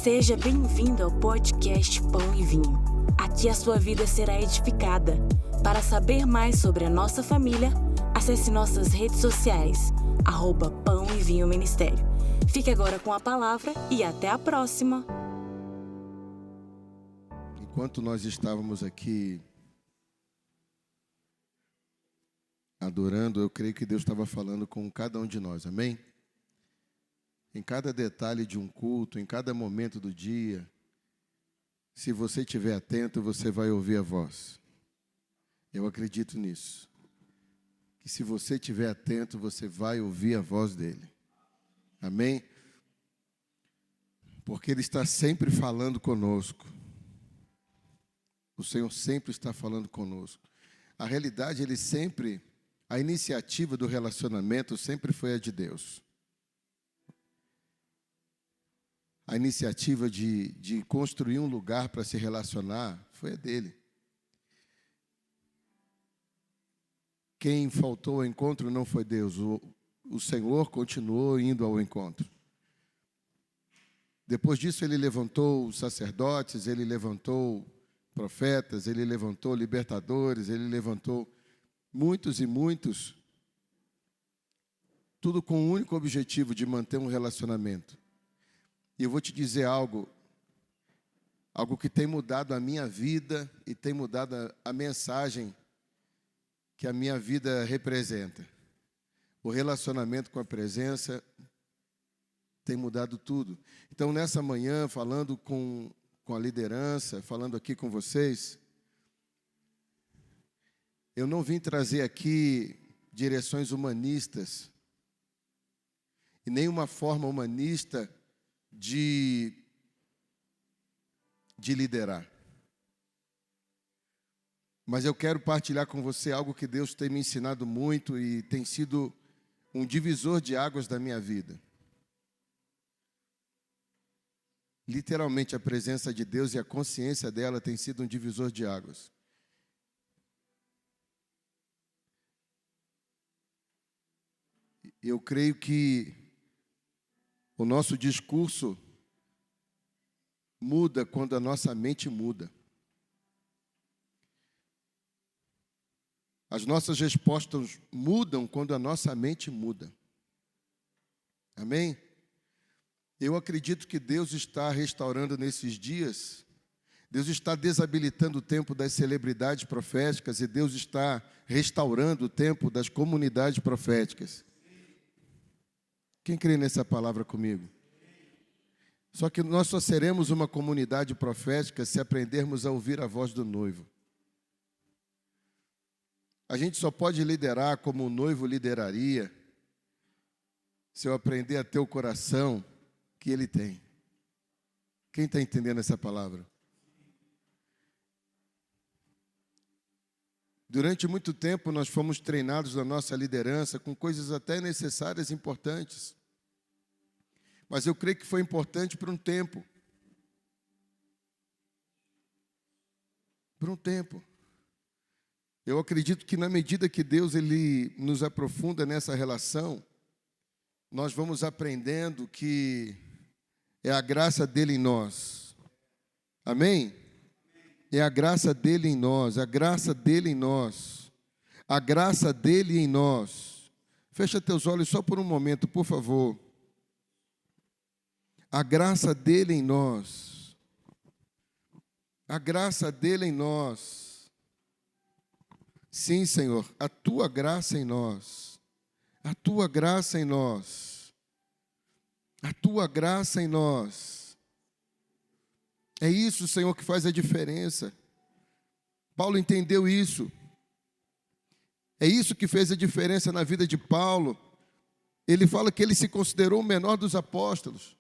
Seja bem-vindo ao podcast Pão e Vinho. Aqui a sua vida será edificada. Para saber mais sobre a nossa família, acesse nossas redes sociais, @Pão e Vinho Ministério. Fique agora com a palavra e até a próxima. Enquanto nós estávamos aqui adorando, eu creio que Deus estava falando com cada um de nós, amém? Em cada detalhe de um culto, em cada momento do dia, se você estiver atento, você vai ouvir a voz. Eu acredito nisso. Que se você estiver atento, você vai ouvir a voz dele. Amém? Porque ele está sempre falando conosco. O Senhor sempre está falando conosco. A realidade, a iniciativa do relacionamento sempre foi a de Deus. A iniciativa de construir um lugar para se relacionar foi a dele. Quem faltou ao encontro não foi Deus. O Senhor continuou indo ao encontro. Depois disso, ele levantou sacerdotes, ele levantou profetas, ele levantou libertadores, ele levantou muitos e muitos, tudo com o único objetivo de manter um relacionamento. E eu vou te dizer algo que tem mudado a minha vida e tem mudado a mensagem que a minha vida representa. O relacionamento com a presença tem mudado tudo. Então, nessa manhã, falando com a liderança, falando aqui com vocês, eu não vim trazer aqui direções humanistas e nenhuma forma humanista de liderar. Mas eu quero partilhar com você algo que Deus tem me ensinado muito e tem sido um divisor de águas da minha vida. Literalmente, a presença de Deus e a consciência dela tem sido um divisor de águas. Eu creio que o nosso discurso muda quando a nossa mente muda. As nossas respostas mudam quando a nossa mente muda. Amém? Eu acredito que Deus está restaurando nesses dias. Deus está desabilitando o tempo das celebridades proféticas e Deus está restaurando o tempo das comunidades proféticas. Quem crê nessa palavra comigo? Só que nós só seremos uma comunidade profética se aprendermos a ouvir a voz do noivo. A gente só pode liderar como o noivo lideraria se eu aprender a ter o coração que ele tem. Quem está entendendo essa palavra? Durante muito tempo nós fomos treinados na nossa liderança com coisas até necessárias e importantes. Mas eu creio que foi importante por um tempo. Por um tempo. Eu acredito que na medida que Deus ele nos aprofunda nessa relação, nós vamos aprendendo que é a graça dele em nós. Amém? É a graça dele em nós, a graça dele em nós, a graça dele em nós. Fecha teus olhos só por um momento, por favor. A graça dele em nós, a graça dele em nós. Sim, Senhor, a tua graça em nós, a tua graça em nós, a tua graça em nós. É isso, Senhor, que faz a diferença. Paulo entendeu isso. É isso que fez a diferença na vida de Paulo. Ele fala que ele se considerou o menor dos apóstolos.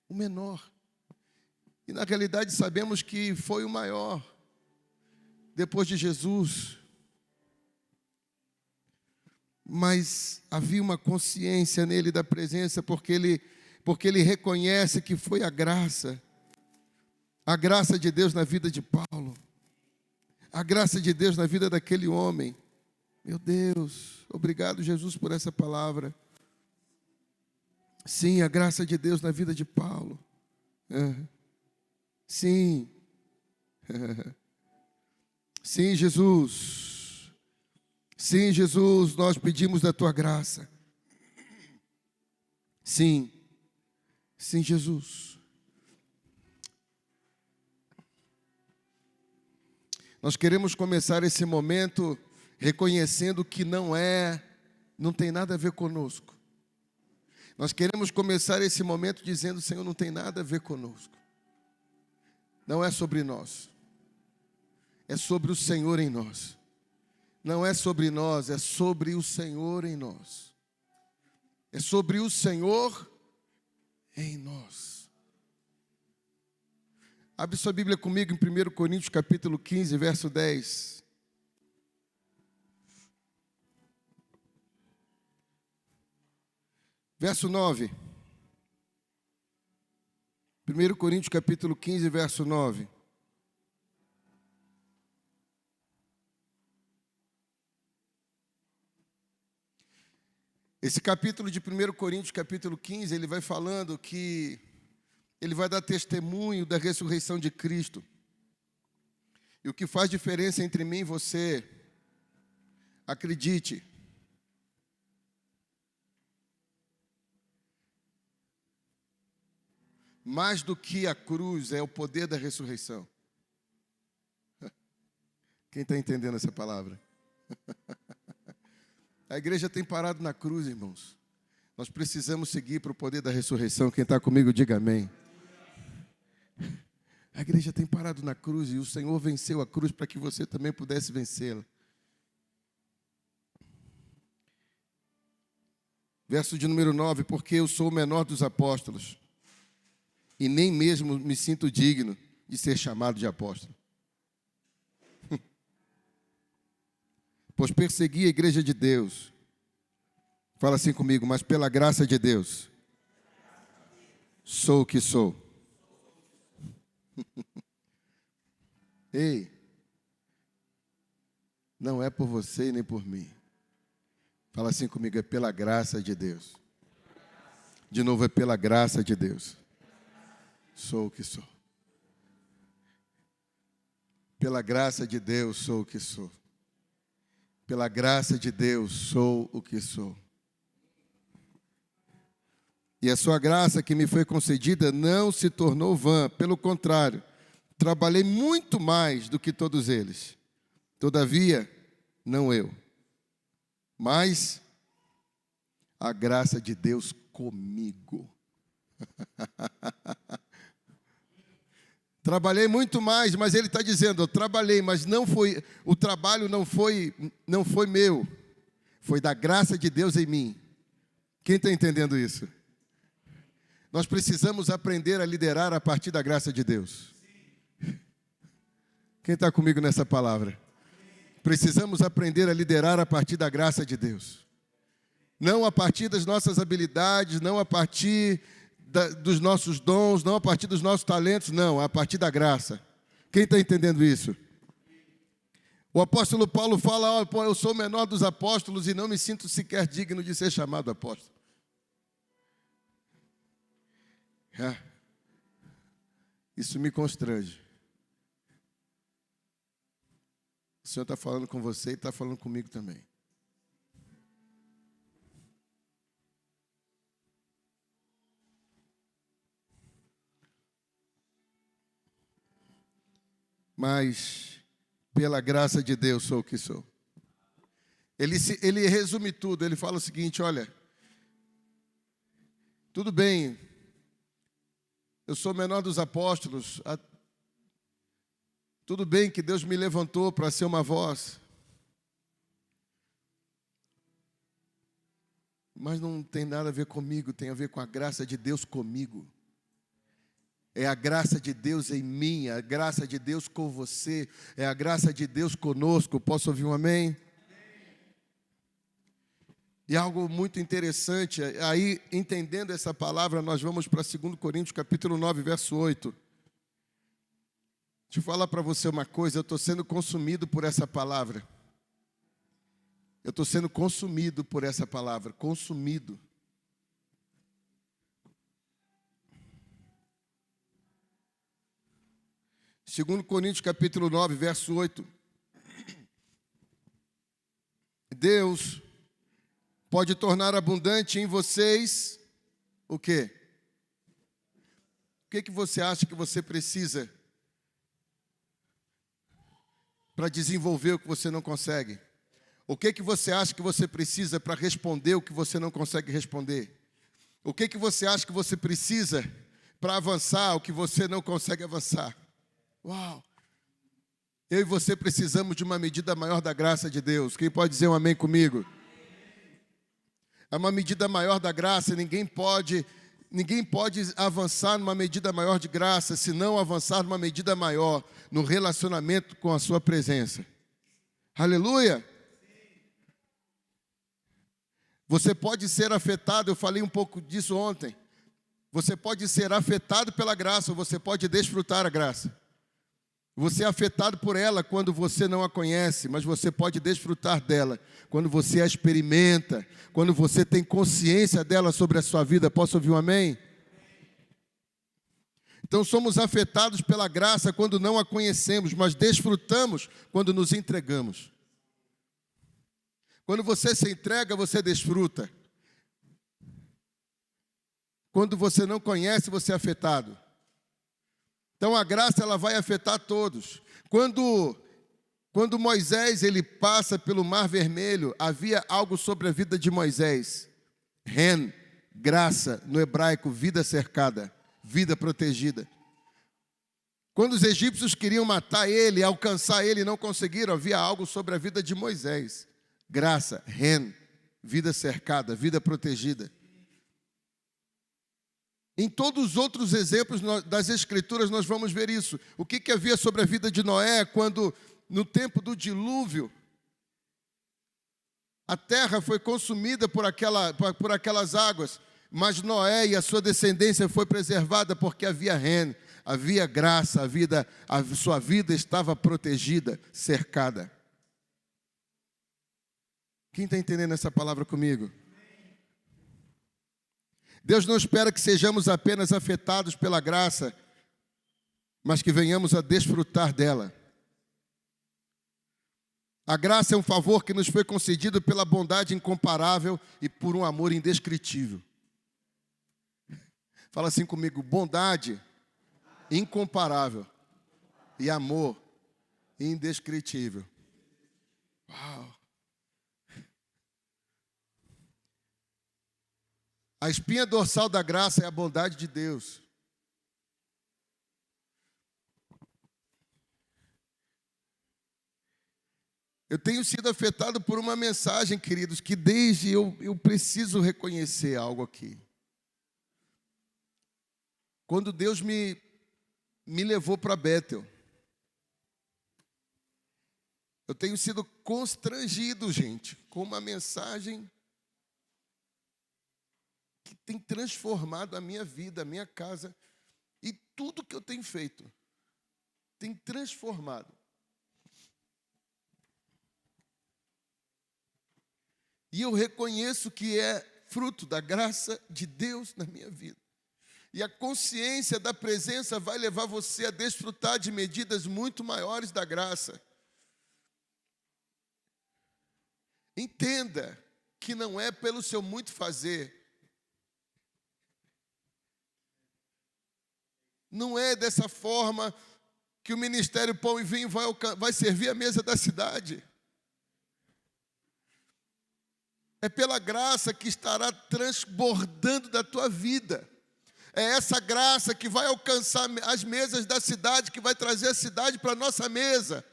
O menor. E na realidade sabemos que foi o maior. Depois de Jesus. Mas havia uma consciência nele da presença, porque ele reconhece que foi a graça de Deus na vida de Paulo, a graça de Deus na vida daquele homem. Meu Deus, obrigado, Jesus, por essa palavra. Sim, a graça de Deus na vida de Paulo. Sim. Sim, Jesus. Sim, Jesus, nós pedimos da tua graça. Sim. Sim, Jesus. Nós queremos começar esse momento reconhecendo que não tem nada a ver conosco. Nós queremos começar esse momento dizendo: Senhor, não tem nada a ver conosco. Não é sobre nós. É sobre o Senhor em nós. Não é sobre nós, é sobre o Senhor em nós. É sobre o Senhor em nós. Abre sua Bíblia comigo em 1 Coríntios capítulo 15, verso 10. Verso 9. 1 Coríntios capítulo 15, verso 9. Esse capítulo de 1 Coríntios, capítulo 15, ele vai falando que ele vai dar testemunho da ressurreição de Cristo. E o que faz diferença entre mim e você, acredite, mais do que a cruz é o poder da ressurreição. Quem está entendendo essa palavra? A igreja tem parado na cruz, irmãos. Nós precisamos seguir para o poder da ressurreição. Quem está comigo, diga amém. A igreja tem parado na cruz e o Senhor venceu a cruz para que você também pudesse vencê-la. Verso de número 9: porque eu sou o menor dos apóstolos e nem mesmo me sinto digno de ser chamado de apóstolo. Pois persegui a igreja de Deus. Fala assim comigo: mas pela graça de Deus, sou o que sou. Ei, não é por você nem por mim. Fala assim comigo: é pela graça de Deus. De novo, é pela graça de Deus. Sou o que sou. Pela graça de Deus, sou o que sou. Pela graça de Deus, sou o que sou. E a sua graça que me foi concedida não se tornou vã. Pelo contrário, trabalhei muito mais do que todos eles. Todavia, não eu, mas a graça de Deus comigo. Trabalhei muito mais, mas ele está dizendo: eu trabalhei, mas não foi, o trabalho não foi meu, foi da graça de Deus em mim. Quem está entendendo isso? Nós precisamos aprender a liderar a partir da graça de Deus. Quem está comigo nessa palavra? Precisamos aprender a liderar a partir da graça de Deus. Não a partir das nossas habilidades, não a partir dos nossos dons, não a partir dos nossos talentos, não, a partir da graça. Quem está entendendo isso? O apóstolo Paulo fala: eu sou o menor dos apóstolos e não me sinto sequer digno de ser chamado apóstolo. Isso me constrange. O Senhor está falando com você e está falando comigo também. Mas, pela graça de Deus, sou o que sou. Ele resume tudo, ele fala o seguinte: olha, tudo bem, eu sou o menor dos apóstolos, tudo bem que Deus me levantou para ser uma voz, mas não tem nada a ver comigo, tem a ver com a graça de Deus comigo. É a graça de Deus em mim, a graça de Deus com você, é a graça de Deus conosco. Posso ouvir um amém? E algo muito interessante, aí entendendo essa palavra, nós vamos para 2 Coríntios capítulo 9, verso 8. Deixa eu falar para você uma coisa: eu estou sendo consumido por essa palavra. Eu estou sendo consumido por essa palavra, consumido. 2 Coríntios capítulo 9, verso 8. Deus pode tornar abundante em vocês o quê? O que você acha que você precisa para desenvolver o que você não consegue? O que você acha que você precisa para responder o que você não consegue responder? O que você acha que você precisa para avançar o que você não consegue avançar? Uau! Eu e você precisamos de uma medida maior da graça de Deus. Quem pode dizer um amém comigo? É uma medida maior da graça. Ninguém pode avançar numa medida maior de graça se não avançar numa medida maior no relacionamento com a sua presença. Aleluia! Você pode ser afetado, eu falei um pouco disso ontem. Você pode ser afetado pela graça ou você pode desfrutar a graça. Você é afetado por ela quando você não a conhece, mas você pode desfrutar dela quando você a experimenta, quando você tem consciência dela sobre a sua vida. Posso ouvir um amém? Então somos afetados pela graça quando não a conhecemos, mas desfrutamos quando nos entregamos. Quando você se entrega, você desfruta. Quando você não conhece, você é afetado. Então a graça ela vai afetar todos. Quando Moisés ele passa pelo Mar Vermelho, havia algo sobre a vida de Moisés. Ren, graça, no hebraico, vida cercada, vida protegida. Quando os egípcios queriam matar ele, alcançar ele, não conseguiram, havia algo sobre a vida de Moisés. Graça, Ren, vida cercada, vida protegida. Em todos os outros exemplos das Escrituras nós vamos ver isso. O que havia sobre a vida de Noé quando, no tempo do dilúvio, a terra foi consumida por aquelas águas, mas Noé e a sua descendência foi preservada porque havia Ren, havia graça, a sua vida estava protegida, cercada. Quem está entendendo essa palavra comigo? Deus não espera que sejamos apenas afetados pela graça, mas que venhamos a desfrutar dela. A graça é um favor que nos foi concedido pela bondade incomparável e por um amor indescritível. Fala assim comigo: bondade incomparável e amor indescritível. Uau! A espinha dorsal da graça é a bondade de Deus. Eu tenho sido afetado por uma mensagem, queridos, que desde eu preciso reconhecer algo aqui. Quando Deus me levou para Bethel, eu tenho sido constrangido, gente, com uma mensagem que tem transformado a minha vida, a minha casa e tudo que eu tenho feito. Tem transformado. E eu reconheço que é fruto da graça de Deus na minha vida. E a consciência da presença vai levar você a desfrutar de medidas muito maiores da graça. Entenda que não é pelo seu muito fazer. Não é dessa forma que o Ministério Pão e Vinho vai servir a mesa da cidade. É pela graça que estará transbordando da tua vida. É essa graça que vai alcançar as mesas da cidade, que vai trazer a cidade para a nossa mesa.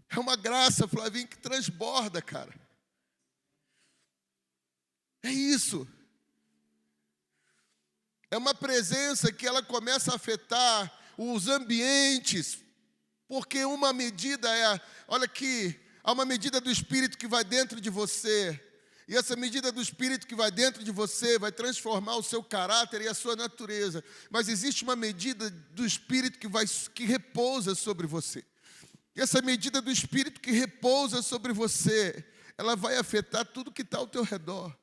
É uma graça, Flavinho, que transborda, cara. É isso. É uma presença que ela começa a afetar os ambientes, porque uma medida olha aqui, há uma medida do Espírito que vai dentro de você, e essa medida do Espírito que vai dentro de você vai transformar o seu caráter e a sua natureza, mas existe uma medida do Espírito que repousa sobre você, e essa medida do Espírito que repousa sobre você, ela vai afetar tudo que está ao teu redor.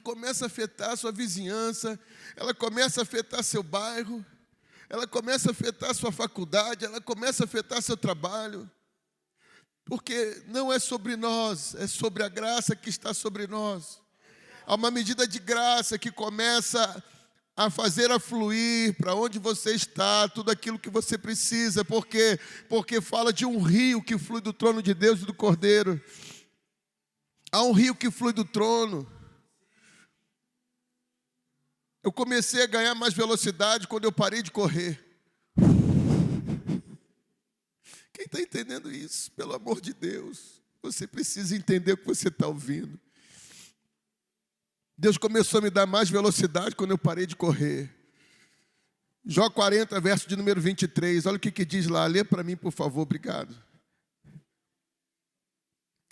começa a afetar a sua vizinhança, ela começa a afetar seu bairro, ela começa a afetar a sua faculdade, ela começa a afetar seu trabalho. Porque não é sobre nós, é sobre a graça que está sobre nós. Há uma medida de graça que começa a fazer afluir para onde você está, tudo aquilo que você precisa, porque fala de um rio que flui do trono de Deus e do Cordeiro. Há um rio que flui do trono. Eu comecei a ganhar mais velocidade quando eu parei de correr. Quem está entendendo isso? Pelo amor de Deus, você precisa entender o que você está ouvindo. Deus começou a me dar mais velocidade quando eu parei de correr. Jó 40, verso de número 23. Olha o que diz lá. Lê para mim, por favor. Obrigado.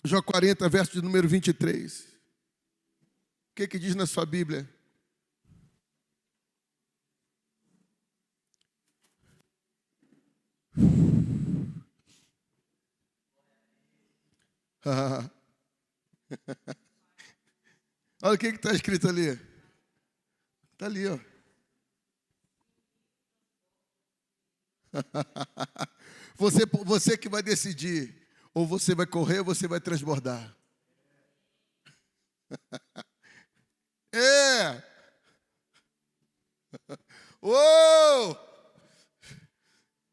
Jó 40, verso de número 23. O que diz na sua Bíblia? Olha o que está escrito ali. Está ali, ó. Você que vai decidir. Ou você vai correr ou você vai transbordar. É. Uou!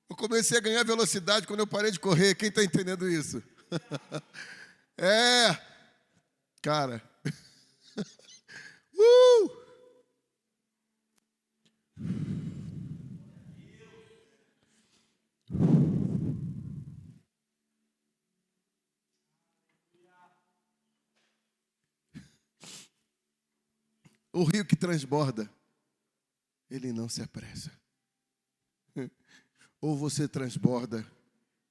Eu comecei a ganhar velocidade quando eu parei de correr. Quem está entendendo isso? É. Cara. O rio que transborda, ele não se apressa. Ou você transborda,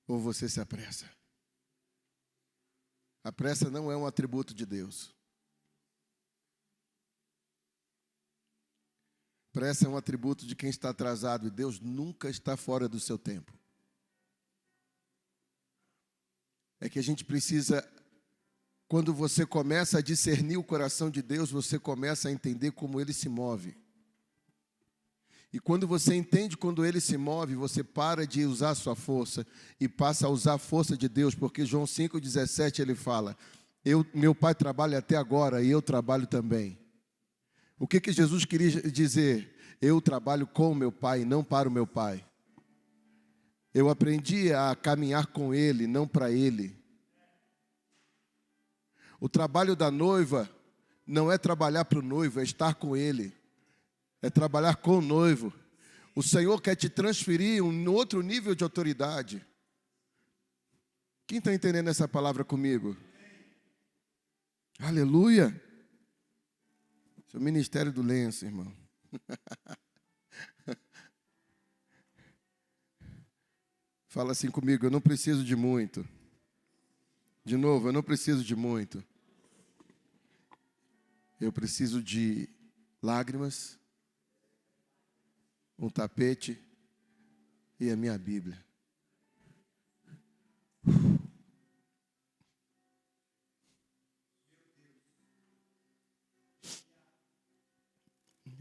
ou você se apressa. A pressa não é um atributo de Deus. Pressa é um atributo de quem está atrasado, e Deus nunca está fora do seu tempo. É que a gente precisa, quando você começa a discernir o coração de Deus, você começa a entender como Ele se move. E quando você entende quando Ele se move, você para de usar a sua força e passa a usar a força de Deus, porque João 5,17 ele fala, meu Pai trabalha até agora e eu trabalho também. O que Jesus queria dizer? Eu trabalho com o meu Pai e não para o meu Pai. Eu aprendi a caminhar com Ele, não para Ele. O trabalho da noiva não é trabalhar para o noivo, é estar com Ele. É trabalhar com o noivo. O Senhor quer te transferir um outro nível de autoridade. Quem está entendendo essa palavra comigo? Aleluia! Esse é o ministério do lenço, irmão. Fala assim comigo, eu não preciso de muito. De novo, eu não preciso de muito. Eu preciso de lágrimas, um tapete e a minha Bíblia.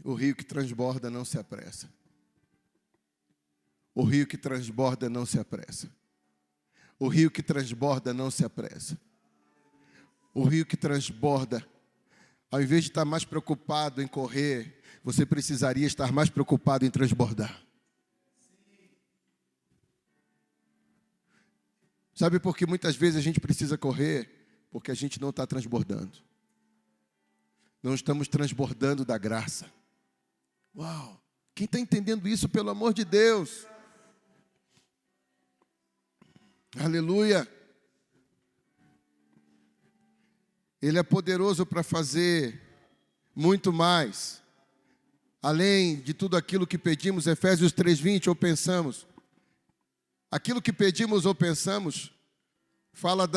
O rio que transborda não se apressa. O rio que transborda não se apressa. O rio que transborda não se apressa. O rio que transborda, ao invés de estar mais preocupado em correr, você precisaria estar mais preocupado em transbordar. Sabe por que muitas vezes a gente precisa correr? Porque a gente não está transbordando. Não estamos transbordando da graça. Uau! Quem está entendendo isso, pelo amor de Deus? Aleluia! Ele é poderoso para fazer muito mais. Além de tudo aquilo que pedimos, Efésios 3:20, ou pensamos. Aquilo que pedimos ou pensamos, fala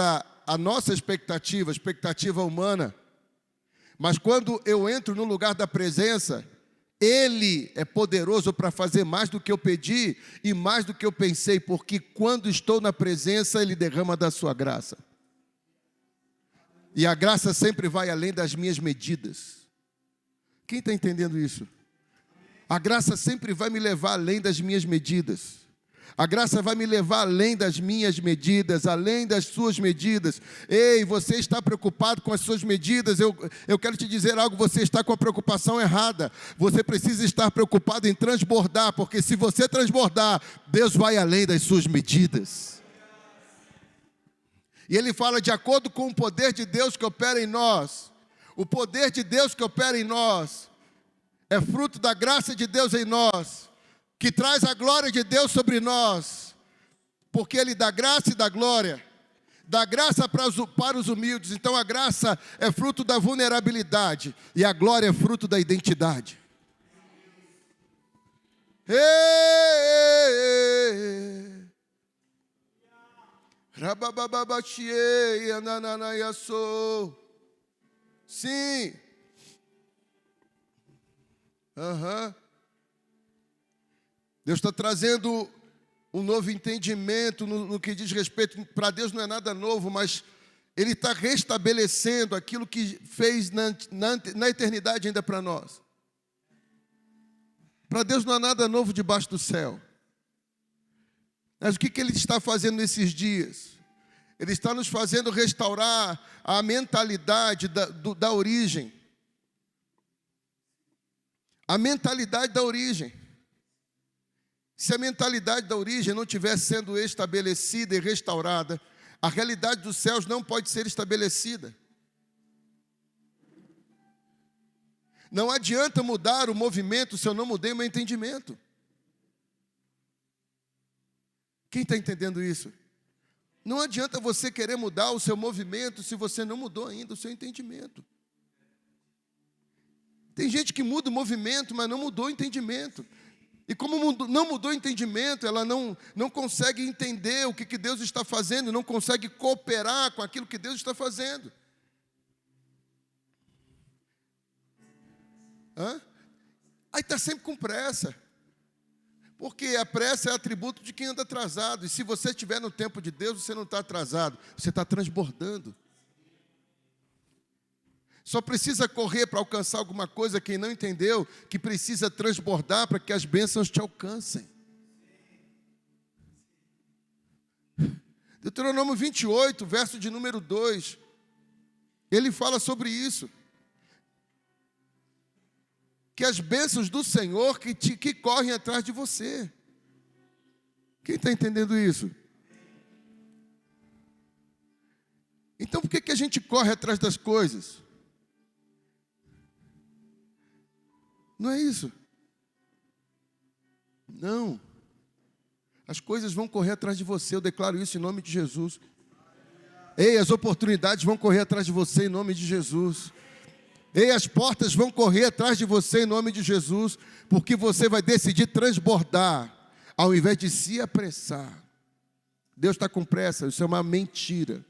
a nossa expectativa humana. Mas quando eu entro no lugar da presença, Ele é poderoso para fazer mais do que eu pedi e mais do que eu pensei, porque quando estou na presença, Ele derrama da sua graça. E a graça sempre vai além das minhas medidas. Quem está entendendo isso? A graça sempre vai me levar além das minhas medidas. A graça vai me levar além das minhas medidas, além das suas medidas. Ei, você está preocupado com as suas medidas? Eu quero te dizer algo, você está com a preocupação errada. Você precisa estar preocupado em transbordar, porque se você transbordar, Deus vai além das suas medidas. E ele fala de acordo com o poder de Deus que opera em nós. O poder de Deus que opera em nós é fruto da graça de Deus em nós, que traz a glória de Deus sobre nós, porque Ele dá graça e dá glória, dá graça para os humildes. Então a graça é fruto da vulnerabilidade, e a glória é fruto da identidade. Sim. Deus está trazendo um novo entendimento no que diz respeito. Para Deus não é nada novo, mas Ele está restabelecendo aquilo que fez na eternidade ainda para nós. Para Deus não há nada novo debaixo do céu. Mas o que Ele está fazendo nesses dias? Ele está nos fazendo restaurar a mentalidade da origem. A mentalidade da origem. Se a mentalidade da origem não estiver sendo estabelecida e restaurada, a realidade dos céus não pode ser estabelecida. Não adianta mudar o movimento se eu não mudei o meu entendimento. Quem está entendendo isso? Não adianta você querer mudar o seu movimento se você não mudou ainda o seu entendimento. Tem gente que muda o movimento, mas não mudou o entendimento. E como não mudou o entendimento, ela não consegue entender o que Deus está fazendo, não consegue cooperar com aquilo que Deus está fazendo. Aí está sempre com pressa. Porque a pressa é atributo de quem anda atrasado. E se você estiver no tempo de Deus, você não está atrasado, você está transbordando. Só precisa correr para alcançar alguma coisa, quem não entendeu, que precisa transbordar para que as bênçãos te alcancem. Deuteronômio 28, verso de número 2, ele fala sobre isso. Que as bênçãos do Senhor que correm atrás de você. Quem está entendendo isso? Então por que a gente corre atrás das coisas? Não é isso. Não. As coisas vão correr atrás de você, eu declaro isso em nome de Jesus. Ei, as oportunidades vão correr atrás de você em nome de Jesus. Ei, as portas vão correr atrás de você em nome de Jesus, porque você vai decidir transbordar, ao invés de se apressar. Deus está com pressa, isso é uma mentira.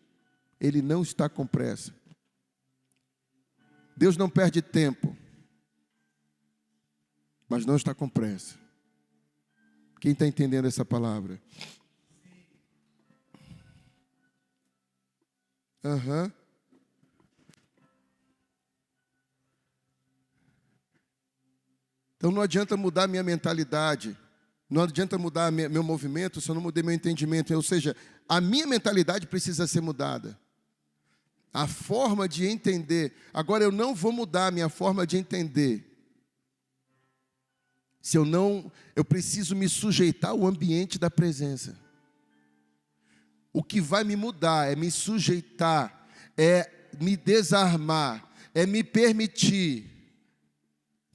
Ele não está com pressa. Deus não perde tempo, mas não está com pressa. Quem está entendendo essa palavra? Então não adianta mudar minha mentalidade, não adianta mudar meu movimento se eu não mudei meu entendimento. Ou seja, a minha mentalidade precisa ser mudada. A forma de entender. Agora eu não vou mudar a minha forma de entender se eu preciso me sujeitar ao ambiente da presença. O que vai me mudar é me sujeitar, é me desarmar, é me permitir.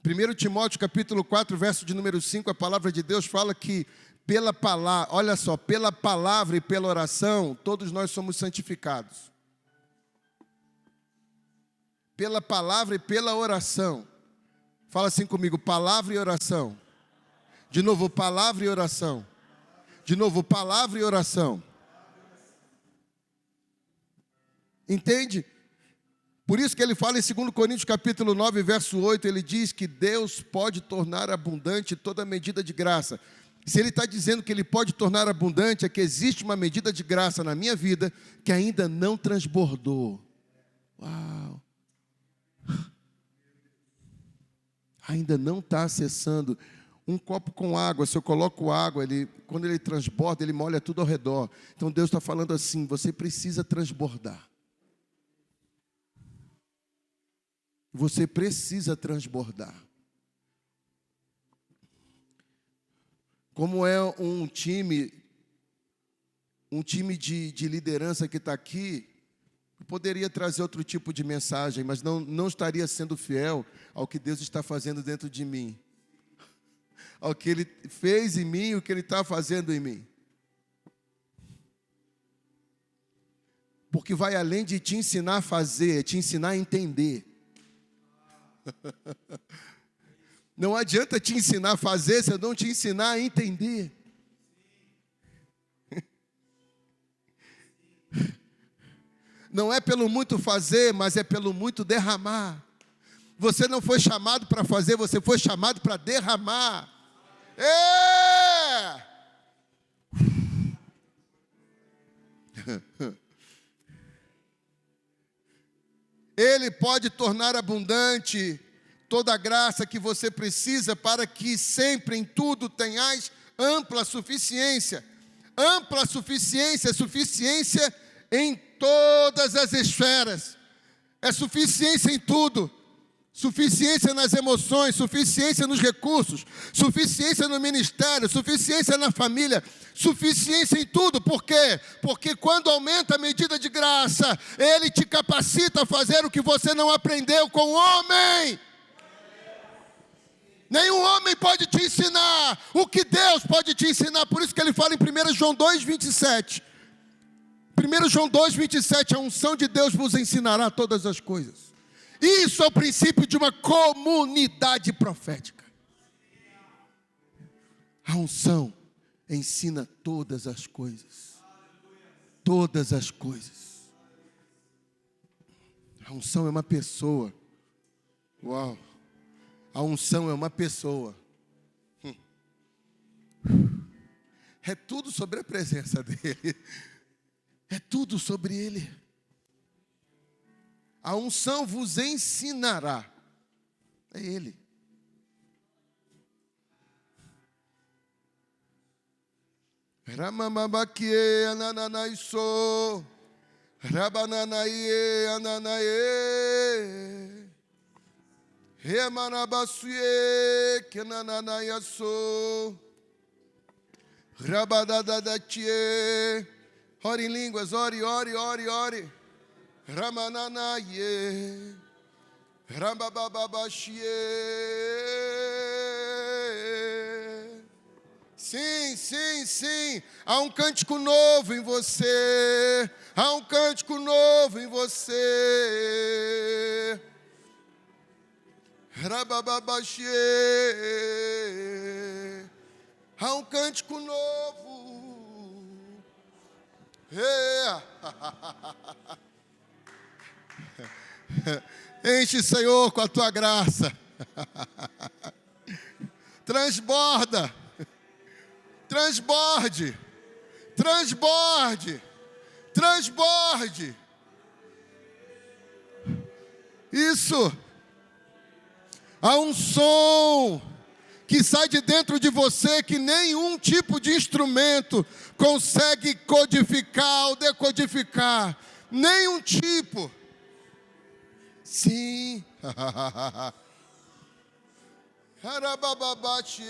1 Timóteo capítulo 4, verso de número 5, a palavra de Deus fala que pela palavra, olha só, pela palavra e pela oração, todos nós somos santificados. Pela palavra e pela oração. Fala assim comigo, palavra e oração. De novo, palavra e oração. De novo, palavra e oração. Entende? Por isso que ele fala em 2 Coríntios capítulo 9, verso 8, ele diz que Deus pode tornar abundante toda medida de graça. Se ele está dizendo que ele pode tornar abundante, é que existe uma medida de graça na minha vida que ainda não transbordou. Uau! ainda não está acessando. Um copo com água, se eu coloco água, quando ele transborda, ele molha tudo ao redor. Então Deus está falando assim, você precisa transbordar. Você precisa transbordar. Como é um time de liderança que está aqui, eu poderia trazer outro tipo de mensagem, mas não estaria sendo fiel ao que Deus está fazendo dentro de mim. Ao que Ele fez em mim e o que Ele está fazendo em mim. Porque vai além de te ensinar a fazer, é te ensinar a entender. Não adianta te ensinar a fazer se eu não te ensinar a entender. Não é pelo muito fazer, mas é pelo muito derramar. Você não foi chamado para fazer, você foi chamado para derramar. Ele pode tornar abundante toda a graça que você precisa para que sempre em tudo tenhais ampla suficiência. Ampla suficiência, suficiência em todas as esferas. É suficiência em tudo. Suficiência nas emoções, suficiência nos recursos, suficiência no ministério, suficiência na família, suficiência em tudo. Por quê? Porque quando aumenta a medida de graça, Ele te capacita a fazer o que você não aprendeu com o homem. Nenhum homem pode te ensinar o que Deus pode te ensinar. Por isso que ele fala em 1 João 2,27. 1 João 2,27, a unção de Deus vos ensinará todas as coisas. Isso é o princípio de uma comunidade profética. A unção ensina todas as coisas. Todas as coisas. A unção é uma pessoa. Uau! A unção é uma pessoa. É tudo sobre a presença dele. É tudo sobre ele. A unção vos ensinará. É ele. Ramamabakie ananaiso. Rabananaie ananaie. Remanabasuye kenananayaso. Rabadadadatie. Ore em línguas, ore, ore, ore, ore. Ramananaye, Rambababashie. Sim, sim, sim. Há um cântico novo em você. Há um cântico novo em você. Rabababashie. Há um cântico novo. Enche, Senhor, com a tua graça. Transborda. Transborde. Transborde. Transborde. Isso. Há um som que sai de dentro de você que nenhum tipo de instrumento consegue codificar ou decodificar. Nenhum tipo. Sim. Harabababatie.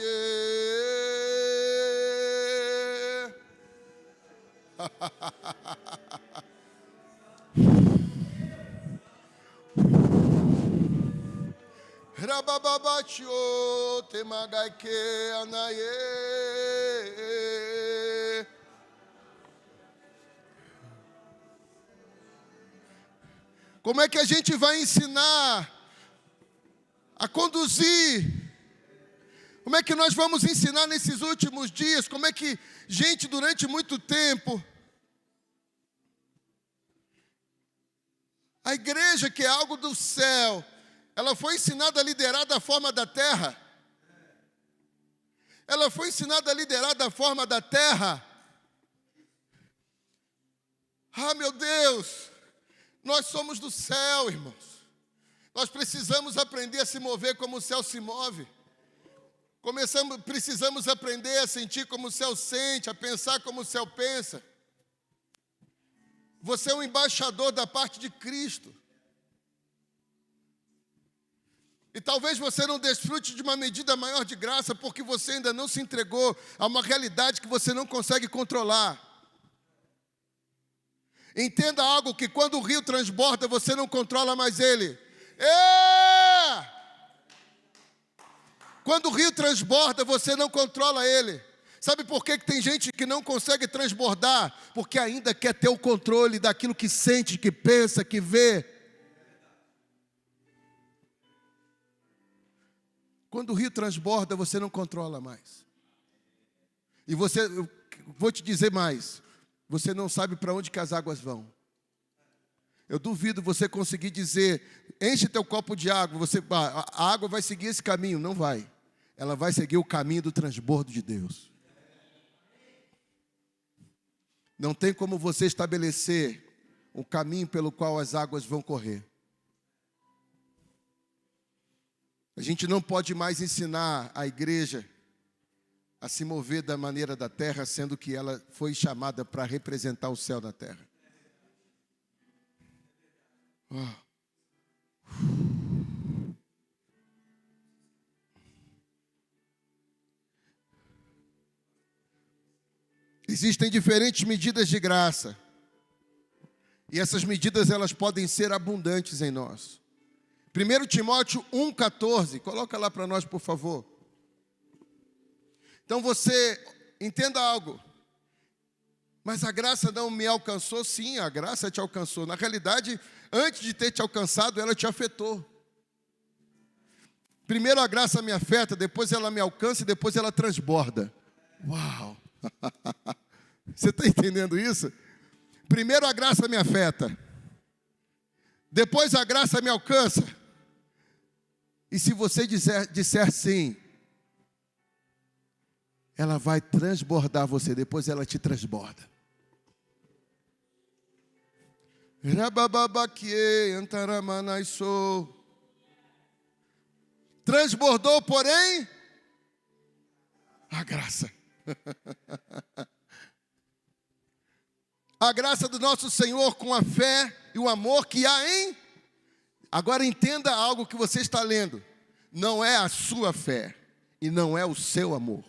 Rabababatio temagaike anaye. Como é que a gente vai ensinar a conduzir? Como é que nós vamos ensinar nesses últimos dias? Como é que gente durante muito tempo, a igreja, que é algo do céu, ela foi ensinada a liderar da forma da terra. Ela foi ensinada a liderar da forma da terra. Ah, meu Deus, nós somos do céu, irmãos. Nós precisamos aprender a se mover como o céu se move. Precisamos aprender a sentir como o céu sente, a pensar como o céu pensa. Você é um embaixador da parte de Cristo. E talvez você não desfrute de uma medida maior de graça porque você ainda não se entregou a uma realidade que você não consegue controlar. Entenda algo, que quando o rio transborda, você não controla mais ele. Quando o rio transborda, você não controla ele. Sabe por que tem gente que não consegue transbordar? Porque ainda quer ter o controle daquilo que sente, que pensa, que vê. Quando o rio transborda, você não controla mais. E eu vou te dizer mais, você não sabe para onde que as águas vão. Eu duvido você conseguir dizer, enche teu copo de água, a água vai seguir esse caminho. Não vai. Ela vai seguir o caminho do transbordo de Deus. Não tem como você estabelecer o caminho pelo qual as águas vão correr. A gente não pode mais ensinar a igreja a se mover da maneira da terra, sendo que ela foi chamada para representar o céu na terra. Existem diferentes medidas de graça. E essas medidas, elas podem ser abundantes em nós. 1 Timóteo 1,14, coloca lá para nós, por favor. Então você, entenda algo. Mas a graça não me alcançou? Sim, a graça te alcançou. Na realidade, antes de ter te alcançado, ela te afetou. Primeiro a graça me afeta, depois ela me alcança e depois ela transborda. Uau! Você está entendendo isso? Primeiro a graça me afeta, depois a graça me alcança. E se você disser sim, ela vai transbordar você, depois ela te transborda. Transbordou, porém, a graça. A graça do nosso Senhor com a fé e o amor que há em... Agora entenda algo que você está lendo. Não é a sua fé e não é o seu amor.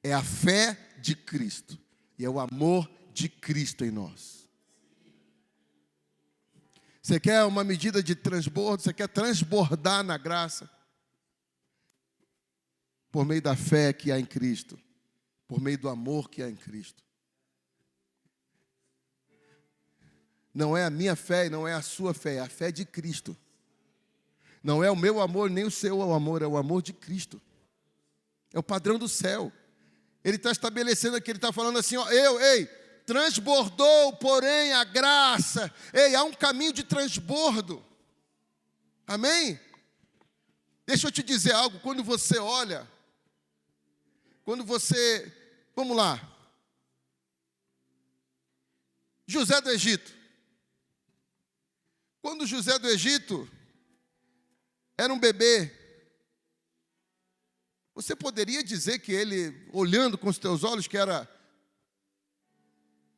É a fé de Cristo e é o amor de Cristo em nós. Você quer uma medida de transbordo? Você quer transbordar na graça? Por meio da fé que há em Cristo. Por meio do amor que há em Cristo. Não é a minha fé e não é a sua fé, é a fé de Cristo. Não é o meu amor nem o seu amor, é o amor de Cristo. É o padrão do céu. Ele está estabelecendo aqui, ele está falando assim, ó, transbordou, porém, a graça. Há um caminho de transbordo. Amém? Deixa eu te dizer algo, vamos lá. José do Egito. Quando José do Egito era um bebê, você poderia dizer que ele, olhando com os teus olhos, que era...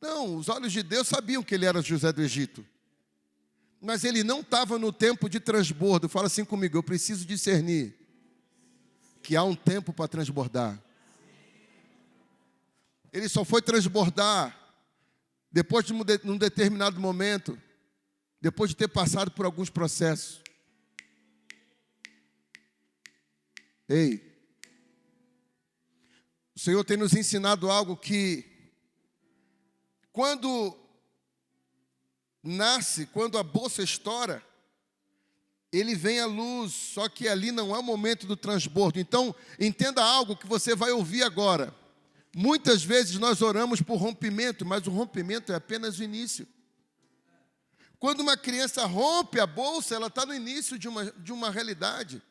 Não, os olhos de Deus sabiam que ele era José do Egito. Mas ele não estava no tempo de transbordo. Fala assim comigo, eu preciso discernir que há um tempo para transbordar. Ele só foi transbordar depois de um determinado momento, depois de ter passado por alguns processos. O Senhor tem nos ensinado algo que, quando a bolsa estoura, ele vem à luz, só que ali não é o momento do transbordo. Então, entenda algo que você vai ouvir agora. Muitas vezes nós oramos por rompimento, mas o rompimento é apenas o início. Quando uma criança rompe a bolsa, ela está no início de uma realidade.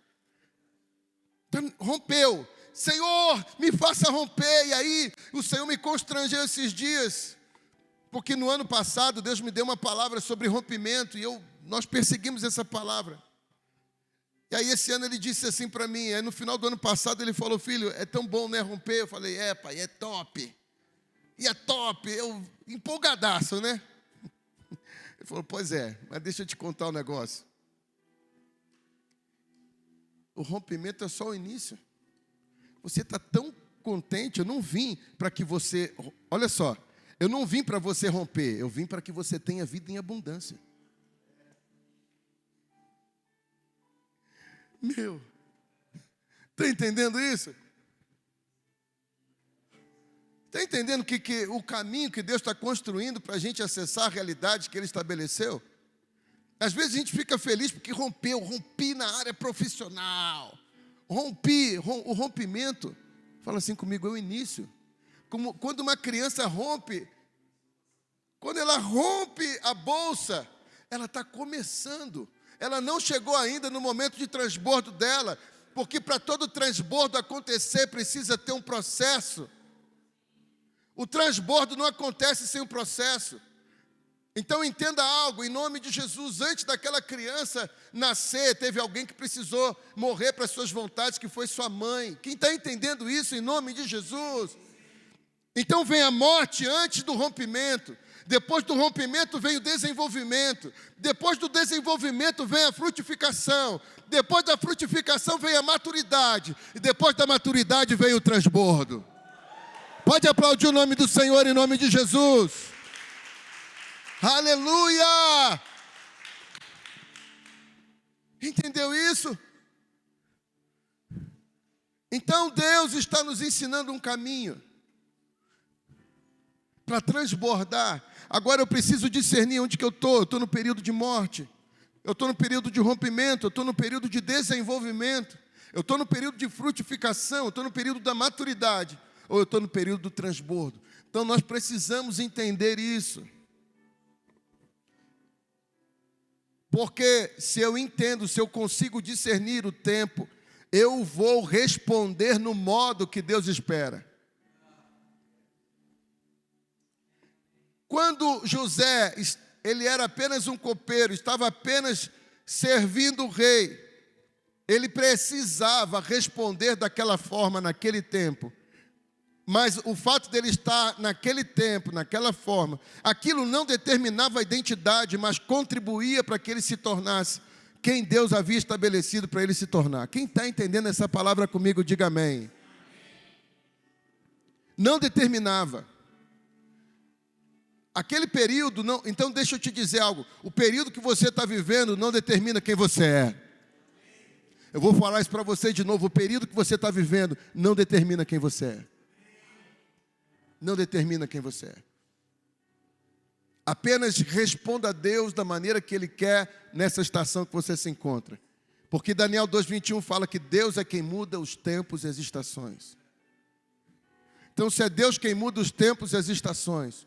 Então, rompeu. Senhor, me faça romper. E aí, o Senhor me constrangeu esses dias. Porque no ano passado, Deus me deu uma palavra sobre rompimento. E eu nós perseguimos essa palavra. E aí esse ano ele disse assim para mim, aí no final do ano passado ele falou, filho, é tão bom, né, romper? Eu falei, pai, é top. E é top, eu empolgadaço, né? Ele falou, pois é, mas deixa eu te contar um negócio. O rompimento é só o início. Você está tão contente, eu não vim para que você... Olha só, eu não vim para você romper, eu vim para que você tenha vida em abundância. Meu, está entendendo isso? Está entendendo que o caminho que Deus está construindo para a gente acessar a realidade que Ele estabeleceu? Às vezes a gente fica feliz porque rompi na área profissional. O rompimento, fala assim comigo, é o início. Como quando uma criança rompe, quando ela rompe a bolsa, ela está começando. Ela não chegou ainda no momento de transbordo dela, porque para todo transbordo acontecer precisa ter um processo. O transbordo não acontece sem um processo. Então entenda algo, em nome de Jesus, antes daquela criança nascer, teve alguém que precisou morrer para as suas vontades, que foi sua mãe. Quem está entendendo isso em nome de Jesus? Então vem a morte antes do rompimento. Depois do rompimento vem o desenvolvimento. Depois do desenvolvimento vem a frutificação. Depois da frutificação vem a maturidade. E depois da maturidade vem o transbordo. Pode aplaudir o nome do Senhor em nome de Jesus. Aleluia! Entendeu isso? Então Deus está nos ensinando um caminho para transbordar. Agora eu preciso discernir onde que eu estou. Eu estou no período de morte. Eu estou no período de rompimento. Eu estou no período de desenvolvimento. Eu estou no período de frutificação. Eu estou no período da maturidade. Ou eu estou no período do transbordo. Então nós precisamos entender isso. Porque se eu entendo, se eu consigo discernir o tempo, eu vou responder no modo que Deus espera. Quando José, ele era apenas um copeiro, estava apenas servindo o rei, ele precisava responder daquela forma naquele tempo. Mas o fato dele estar naquele tempo, naquela forma, aquilo não determinava a identidade, mas contribuía para que ele se tornasse quem Deus havia estabelecido para ele se tornar. Quem está entendendo essa palavra comigo, diga amém. Não determinava. Aquele período, não, então deixa eu te dizer algo. O período que você está vivendo não determina quem você é. Eu vou falar isso para você de novo. O período que você está vivendo não determina quem você é. Não determina quem você é. Apenas responda a Deus da maneira que Ele quer nessa estação que você se encontra. Porque Daniel 2:21 fala que Deus é quem muda os tempos e as estações. Então, se é Deus quem muda os tempos e as estações,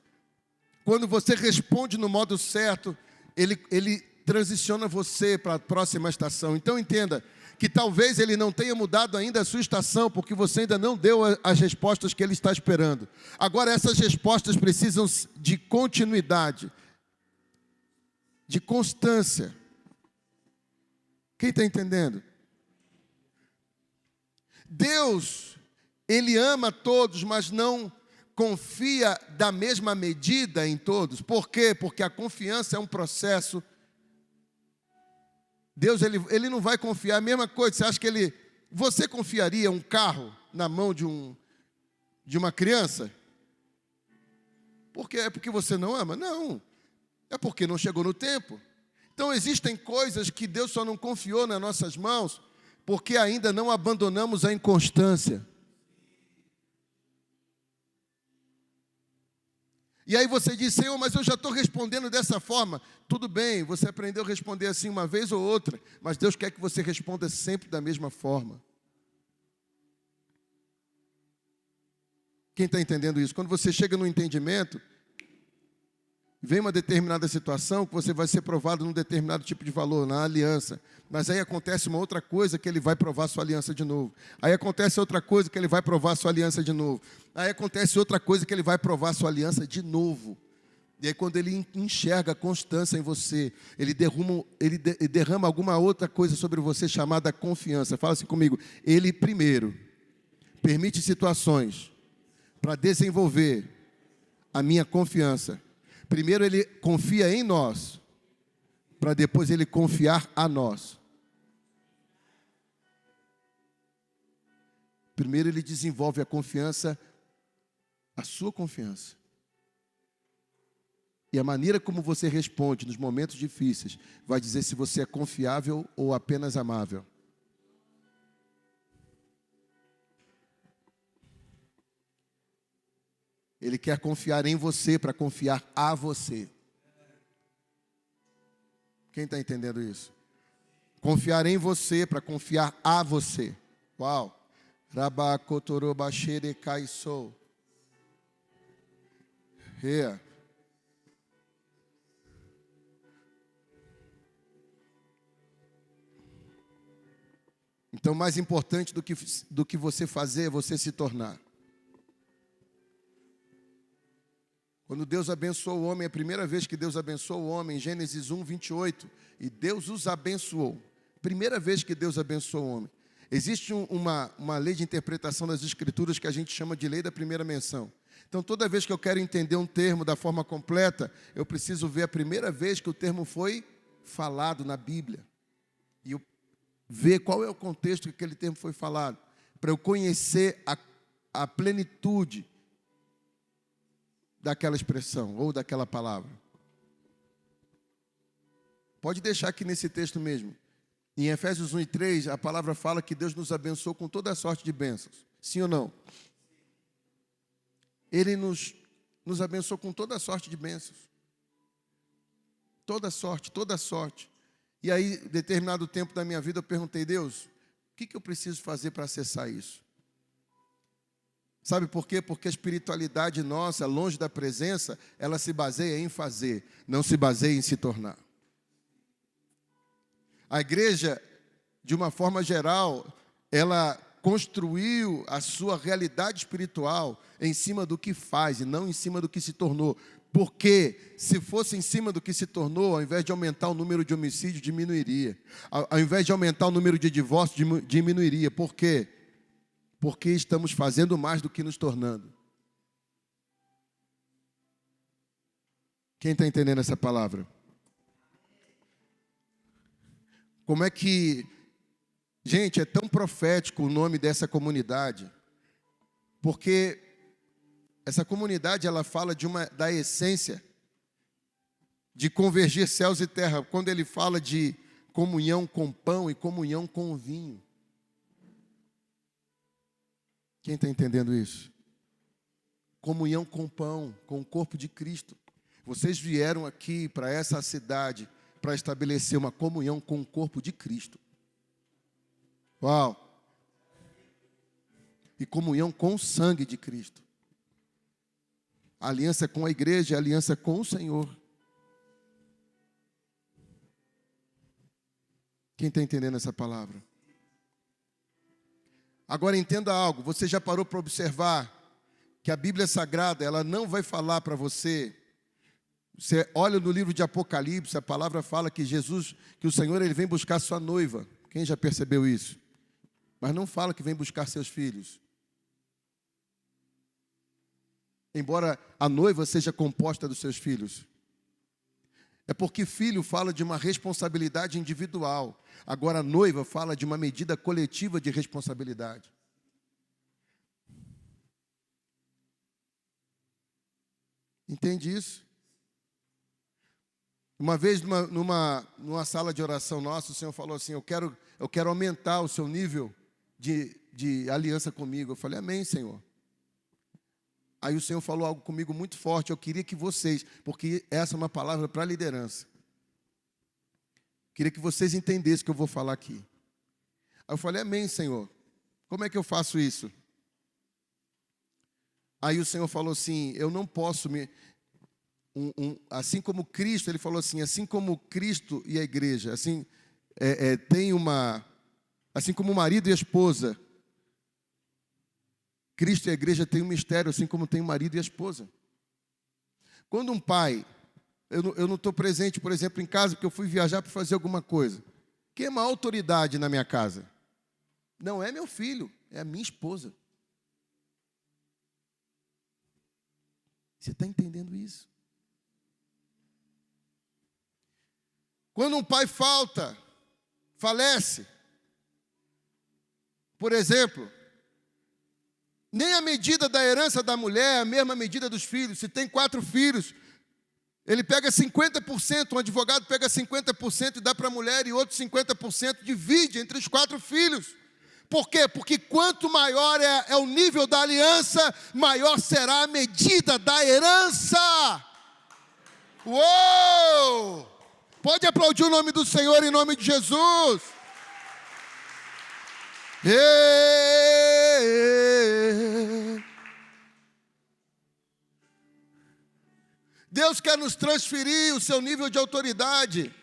quando você responde no modo certo, Ele transiciona você para a próxima estação. Então, entenda que talvez Ele não tenha mudado ainda a sua estação, porque você ainda não deu as respostas que Ele está esperando. Agora, essas respostas precisam de continuidade, de constância. Quem está entendendo? Deus, Ele ama todos, mas não confia da mesma medida em todos. Por quê? Porque a confiança é um processo. Deus, ele não vai confiar a mesma coisa. Você acha que você confiaria um carro na mão de uma criança? É porque você não ama? Não. É porque não chegou no tempo. Então existem coisas que Deus só não confiou nas nossas mãos porque ainda não abandonamos a inconstância. E aí você diz, Senhor, mas eu já estou respondendo dessa forma. Tudo bem, você aprendeu a responder assim uma vez ou outra, mas Deus quer que você responda sempre da mesma forma. Quem está entendendo isso? Quando você chega no entendimento, vem uma determinada situação que você vai ser provado num determinado tipo de valor, na aliança. Mas aí acontece uma outra coisa que Ele vai provar a sua aliança de novo. Aí acontece outra coisa que Ele vai provar a sua aliança de novo. Aí acontece outra coisa que Ele vai provar a sua aliança de novo. E aí quando ele enxerga a constância em você, ele derrama alguma outra coisa sobre você chamada confiança. Fala assim comigo, ele primeiro permite situações para desenvolver a minha confiança. Primeiro ele confia em nós, para depois ele confiar a nós. Primeiro ele desenvolve a confiança, a sua confiança. E a maneira como você responde nos momentos difíceis vai dizer se você é confiável ou apenas amável. Ele quer confiar em você para confiar a você. Quem está entendendo isso? Confiar em você para confiar a você. Uau! Rabakotorobaxere kaisou. Yeah. Então, mais importante do que você fazer é você se tornar. Quando Deus abençoou o homem, a primeira vez que Deus abençoou o homem, em Gênesis 1, 28, e Deus os abençoou. Primeira vez que Deus abençoou o homem. Existe uma lei de interpretação das Escrituras que a gente chama de lei da primeira menção. Então, toda vez que eu quero entender um termo da forma completa, eu preciso ver a primeira vez que o termo foi falado na Bíblia. E eu ver qual é o contexto que aquele termo foi falado, para eu conhecer a plenitude daquela expressão ou daquela palavra. Pode deixar aqui nesse texto mesmo. Em Efésios 1 e 3, a palavra fala que Deus nos abençoou com toda a sorte de bênçãos. Sim ou não? Ele nos abençoou com toda a sorte de bênçãos. Toda sorte, toda sorte. E aí, em determinado tempo da minha vida, eu perguntei, Deus, o que eu preciso fazer para acessar isso? Sabe por quê? Porque a espiritualidade nossa, longe da presença, ela se baseia em fazer, não se baseia em se tornar. A igreja, de uma forma geral, ela construiu a sua realidade espiritual em cima do que faz e não em cima do que se tornou. Porque se fosse em cima do que se tornou, ao invés de aumentar o número de homicídios, diminuiria. Ao invés de aumentar o número de divórcios, diminuiria. Por quê? Porque estamos fazendo mais do que nos tornando. Quem está entendendo essa palavra? Como é que... Gente, é tão profético o nome dessa comunidade, porque essa comunidade, ela fala da essência de convergir céus e terra, quando ele fala de comunhão com pão e comunhão com vinho. Quem está entendendo isso? Comunhão com pão, com o corpo de Cristo. Vocês vieram aqui para essa cidade para estabelecer uma comunhão com o corpo de Cristo. Uau! E comunhão com o sangue de Cristo. A aliança com a igreja, a aliança com o Senhor. Quem está entendendo essa palavra? Agora entenda algo, você já parou para observar que a Bíblia Sagrada, ela não vai falar para você. Você olha no livro de Apocalipse, a palavra fala que o Senhor, ele vem buscar sua noiva. Quem já percebeu isso? Mas não fala que vem buscar seus filhos. Embora a noiva seja composta dos seus filhos. É porque filho fala de uma responsabilidade individual. Agora a noiva fala de uma medida coletiva de responsabilidade. Entende isso? Uma vez numa sala de oração nossa, o Senhor falou assim, eu quero aumentar o seu nível de aliança comigo. Eu falei, amém, Senhor. Aí o Senhor falou algo comigo muito forte. Eu queria que vocês, porque essa é uma palavra para a liderança. Queria que vocês entendessem o que eu vou falar aqui. Aí eu falei, amém, Senhor. Como é que eu faço isso? Aí o Senhor falou assim, eu não posso assim como Cristo, ele falou assim, assim como Cristo e a igreja, assim, assim como o marido e a esposa, Cristo e a igreja têm um mistério, assim como tem o marido e a esposa. Quando um pai, eu não estou presente, por exemplo, em casa, porque eu fui viajar para fazer alguma coisa. Quem é uma autoridade na minha casa? Não é meu filho, é a minha esposa. Você está entendendo isso? Quando um pai falece, por exemplo, nem a medida da herança da mulher é a mesma medida dos filhos. Se tem 4 filhos, ele pega 50%, um advogado pega 50% e dá para a mulher, e outro 50% divide entre os 4 filhos. Por quê? Porque quanto maior é o nível da aliança, maior será a medida da herança. Uou! Pode aplaudir o nome do Senhor em nome de Jesus. Deus quer nos transferir o seu nível de autoridade.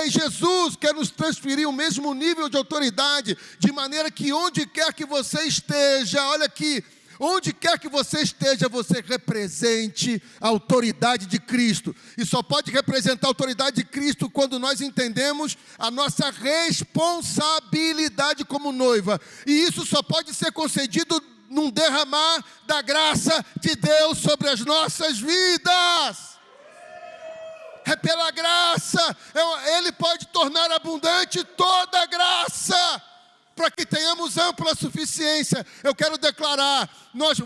Jesus quer nos transferir o mesmo nível de autoridade, de maneira que onde quer que você esteja, olha aqui, onde quer que você esteja, você represente a autoridade de Cristo. E só pode representar a autoridade de Cristo quando nós entendemos a nossa responsabilidade como noiva. E isso só pode ser concedido num derramar da graça de Deus sobre as nossas vidas. É pela graça, Ele pode tornar abundante toda a graça, para que tenhamos ampla suficiência. Eu quero declarar,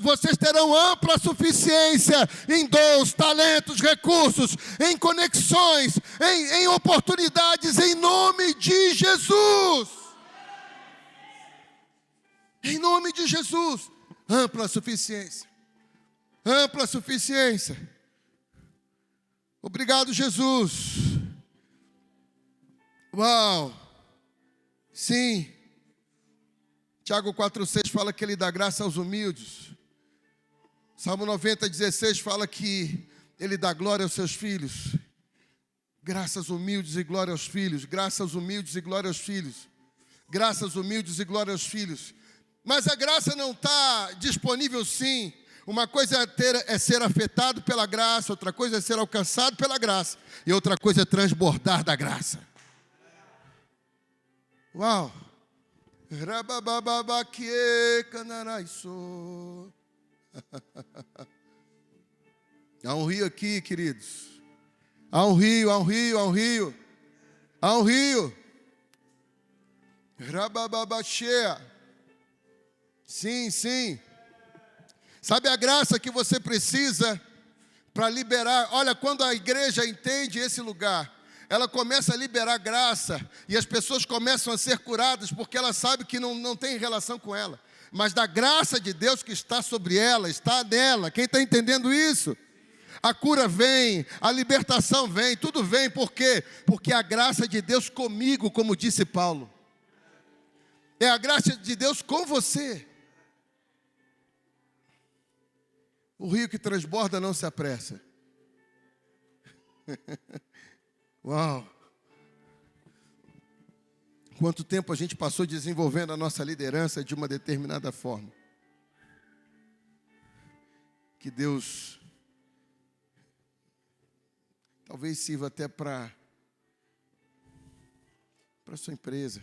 vocês terão ampla suficiência em dons, talentos, recursos, em conexões, em oportunidades, em nome de Jesus. Em nome de Jesus, ampla suficiência, ampla suficiência. Obrigado, Jesus. Uau, sim. Tiago 4,6 fala que Ele dá graça aos humildes. Salmo 90,16 fala que Ele dá glória aos seus filhos. Graças humildes e glória aos filhos. Graças humildes e glória aos filhos. Graças humildes e glória aos filhos. Mas a graça não está disponível sim. Uma coisa é ser afetado pela graça, outra coisa é ser alcançado pela graça, e outra coisa é transbordar da graça. Uau! Há um rio aqui, queridos. Há um rio, há um rio, há um rio. Há um rio. Rabababachea. Sim, sim. Sabe a graça que você precisa para liberar? Olha, quando a igreja entende esse lugar, ela começa a liberar graça, e as pessoas começam a ser curadas, porque ela sabe que não tem relação com ela, mas da graça de Deus que está sobre ela, está nela. Quem está entendendo isso? A cura vem, a libertação vem, tudo vem. Por quê? Porque a graça de Deus comigo, como disse Paulo. É a graça de Deus com você. O rio que transborda não se apressa. Uau! Quanto tempo a gente passou desenvolvendo a nossa liderança de uma determinada forma. Que Deus talvez sirva até para a sua empresa.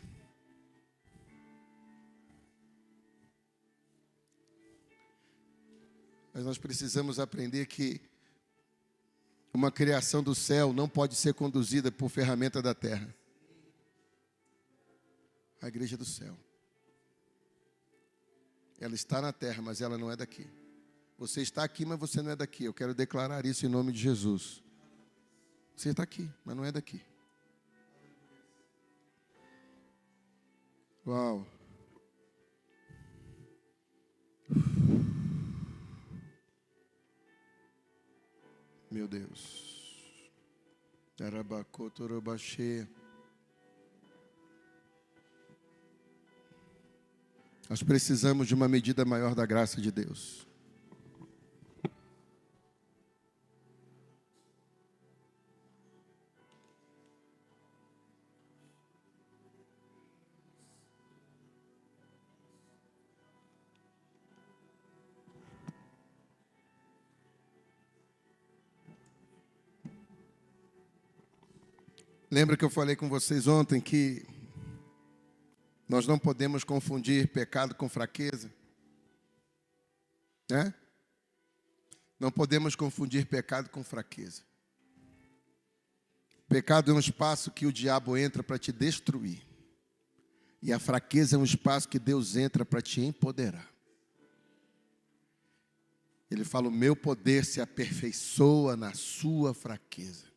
Mas nós precisamos aprender que uma criação do céu não pode ser conduzida por ferramenta da terra. A igreja do céu. Ela está na terra, mas ela não é daqui. Você está aqui, mas você não é daqui. Eu quero declarar isso em nome de Jesus. Você está aqui, mas não é daqui. Uau! Meu Deus. Nós precisamos de uma medida maior da graça de Deus. Lembra que eu falei com vocês ontem que nós não podemos confundir pecado com fraqueza? Né? Não podemos confundir pecado com fraqueza. Pecado é um espaço que o diabo entra para te destruir. E a fraqueza é um espaço que Deus entra para te empoderar. Ele fala: o meu poder se aperfeiçoa na sua fraqueza.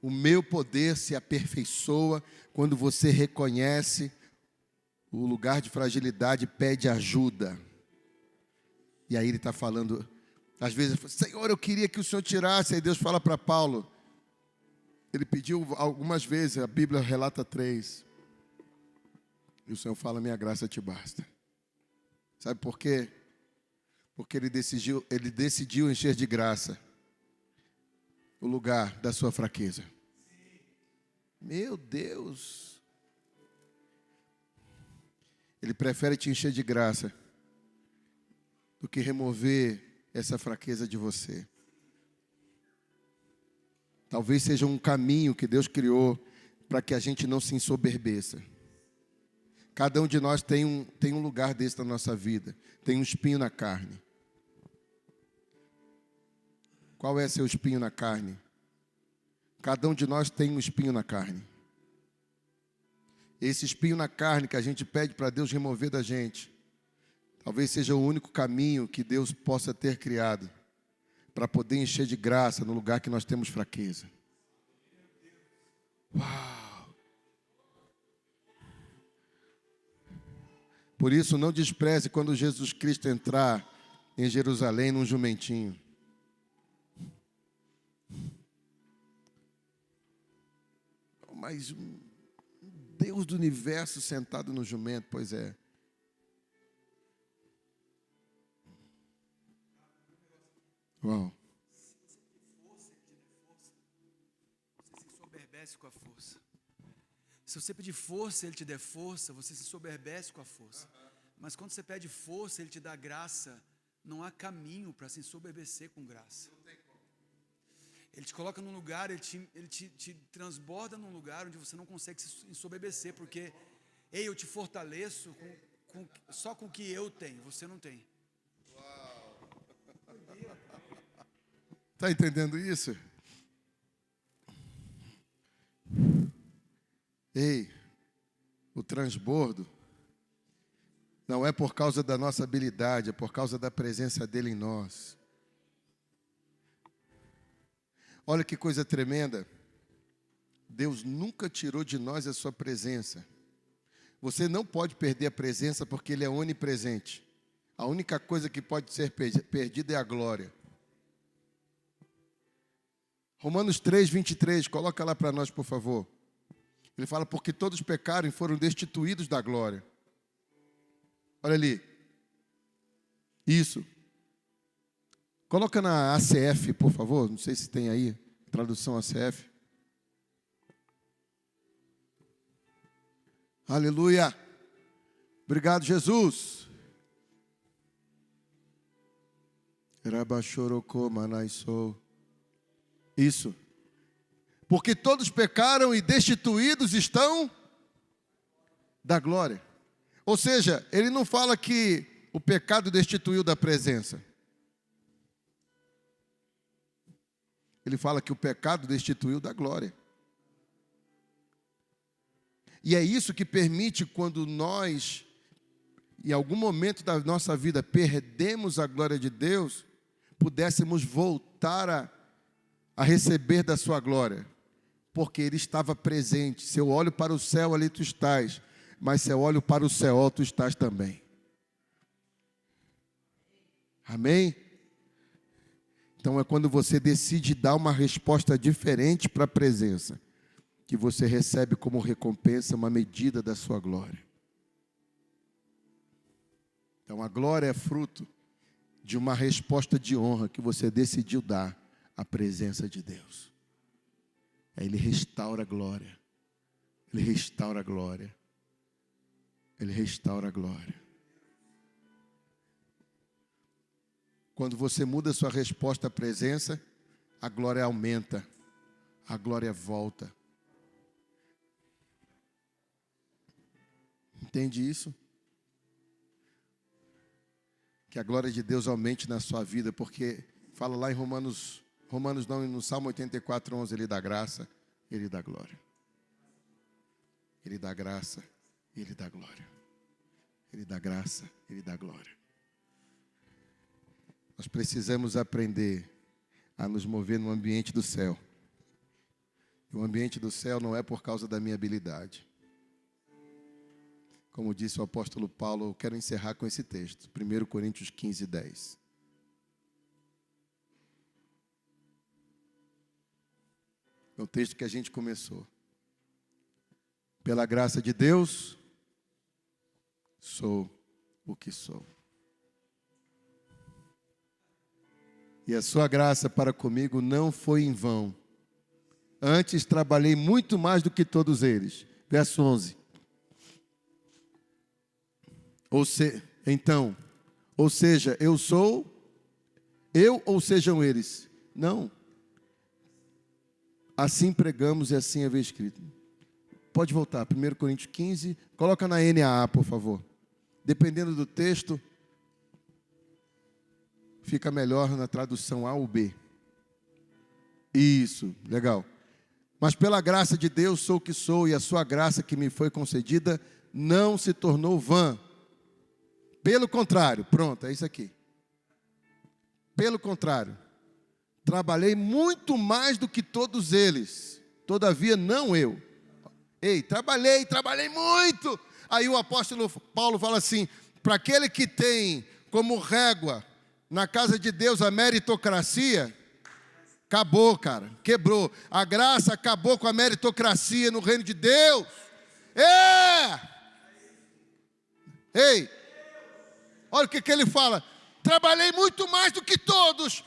O meu poder se aperfeiçoa quando você reconhece o lugar de fragilidade e pede ajuda. E aí ele está falando, às vezes, Senhor, eu queria que o Senhor tirasse. Aí Deus fala para Paulo, ele pediu algumas vezes, a Bíblia relata 3. E o Senhor fala: minha graça te basta. Sabe por quê? Porque ele decidiu encher de graça o lugar da sua fraqueza. Meu Deus! Ele prefere te encher de graça do que remover essa fraqueza de você. Talvez seja um caminho que Deus criou para que a gente não se ensoberbeça. Cada um de nós tem um lugar desse na nossa vida. Tem um espinho na carne. Qual é seu espinho na carne? Cada um de nós tem um espinho na carne. Esse espinho na carne que a gente pede para Deus remover da gente, talvez seja o único caminho que Deus possa ter criado para poder encher de graça no lugar que nós temos fraqueza. Uau! Por isso, não despreze quando Jesus Cristo entrar em Jerusalém num jumentinho. Mas um Deus do universo sentado no jumento, pois é. Uau. Você se soberbece com a força. Se você pedir força, Ele te der força, você se soberbece com a força. Mas quando você pede força, Ele te dá graça, não há caminho para se ensoberbecer com graça. Ele te coloca num lugar, Ele te transborda num lugar onde você não consegue se ensoberbecer, porque, ei, eu te fortaleço só com o que eu tenho, você não tem. Está entendendo isso? Ei, o transbordo não é por causa da nossa habilidade, é por causa da presença dele em nós. Olha que coisa tremenda. Deus nunca tirou de nós a sua presença. Você não pode perder a presença porque Ele é onipresente. A única coisa que pode ser perdida é a glória. Romanos 3, 23, coloca lá para nós, por favor. Ele fala: porque todos pecaram e foram destituídos da glória. Olha ali. Isso. Coloca na ACF, por favor. Não sei se tem aí, tradução ACF. Aleluia. Obrigado, Jesus. Isso. Porque todos pecaram e destituídos estão da glória. Ou seja, ele não fala que o pecado destituiu da presença. Ele fala que o pecado destituiu da glória. E é isso que permite, quando nós, em algum momento da nossa vida, perdemos a glória de Deus, pudéssemos voltar a receber da sua glória. Porque Ele estava presente. Se eu olho para o céu, ali tu estás. Mas se eu olho para o céu, tu estás também. Amém? Então é quando você decide dar uma resposta diferente para a presença, que você recebe como recompensa uma medida da sua glória. Então a glória é fruto de uma resposta de honra que você decidiu dar à presença de Deus. Aí Ele restaura a glória. Ele restaura a glória. Ele restaura a glória. Quando você muda a sua resposta à presença, a glória aumenta, a glória volta, Entende isso? Que a glória de Deus aumente na sua vida, porque fala lá em Romanos não, no Salmo 84:11, Ele dá graça, Ele dá glória. Ele dá graça, Ele dá glória. Ele dá graça, Ele dá glória. Nós precisamos aprender a nos mover no ambiente do céu. O ambiente do céu não é por causa da minha habilidade. Como disse o apóstolo Paulo, eu quero encerrar com esse texto, 1 Coríntios 15:10. É o texto que a gente começou. Pela graça de Deus, sou o que sou. E a sua graça para comigo não foi em vão. Antes trabalhei muito mais do que todos eles. Verso 11. Ou seja, eu ou sejam eles? Não. Assim pregamos e assim havia escrito. Pode voltar, 1 Coríntios 15, coloca na NAA, por favor. Dependendo do texto, fica melhor na tradução A ou B. Isso, legal. Mas pela graça de Deus sou o que sou, e a sua graça que me foi concedida não se tornou vã. Pelo contrário, pronto, é isso aqui. Pelo contrário, trabalhei muito mais do que todos eles, todavia não eu. Trabalhei muito. Aí o apóstolo Paulo fala assim, para aquele que tem como régua na casa de Deus a meritocracia, acabou, cara, quebrou. A graça acabou com a meritocracia no reino de Deus. Olha o que ele fala. Trabalhei muito mais do que todos.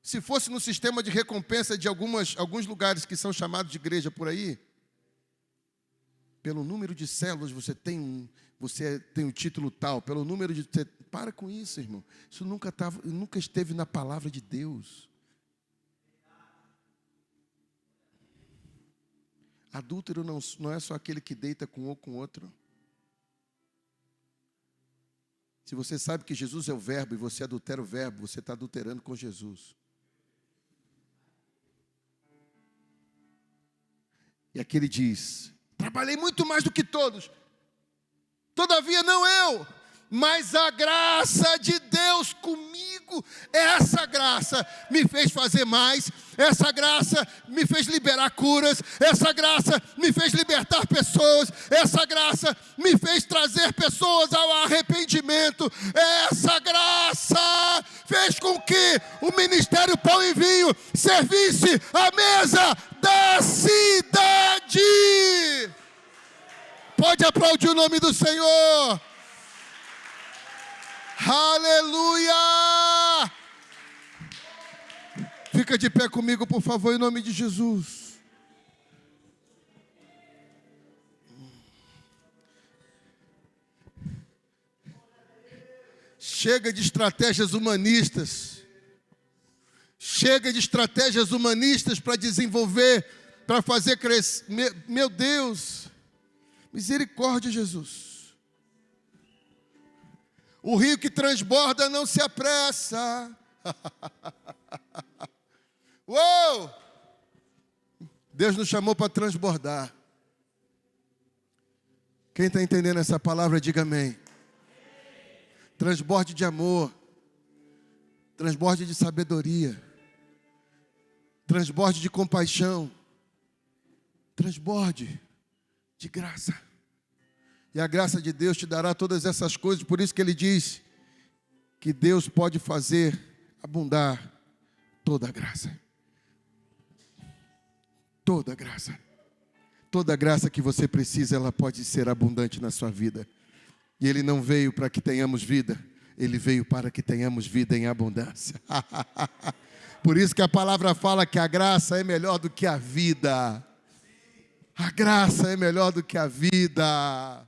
Se fosse no sistema de recompensa de alguns lugares que são chamados de igreja por aí, pelo número de células você tem um título tal, pelo número de... Para com isso, irmão. Isso nunca esteve na palavra de Deus. Adúltero não é só aquele que deita com um ou com outro. Se você sabe que Jesus é o verbo e você adultera o verbo, você está adulterando com Jesus. E aqui ele diz, trabalhei muito mais do que todos, todavia não eu, mas a graça de Deus comigo, essa graça me fez fazer mais, essa graça me fez liberar curas, essa graça me fez libertar pessoas, essa graça me fez trazer pessoas ao arrependimento, essa graça fez com que o Ministério Pão e Vinho servisse a mesa da cidade. Pode aplaudir o nome do Senhor. Aleluia! Fica de pé comigo, por favor, em nome de Jesus. Chega de estratégias humanistas. Chega de estratégias humanistas para desenvolver, para fazer crescer. Meu Deus, misericórdia, Jesus. O rio que transborda não se apressa. Uou! Deus nos chamou para transbordar. Quem está entendendo essa palavra, diga amém. Transborde de amor. Transborde de sabedoria. Transborde de compaixão. Transborde de graça. E a graça de Deus te dará todas essas coisas. Por isso que ele diz que Deus pode fazer abundar toda a graça. Toda a graça. Toda a graça que você precisa, ela pode ser abundante na sua vida. E Ele não veio para que tenhamos vida. Ele veio para que tenhamos vida em abundância. Por isso que a palavra fala que a graça é melhor do que a vida. A graça é melhor do que a vida.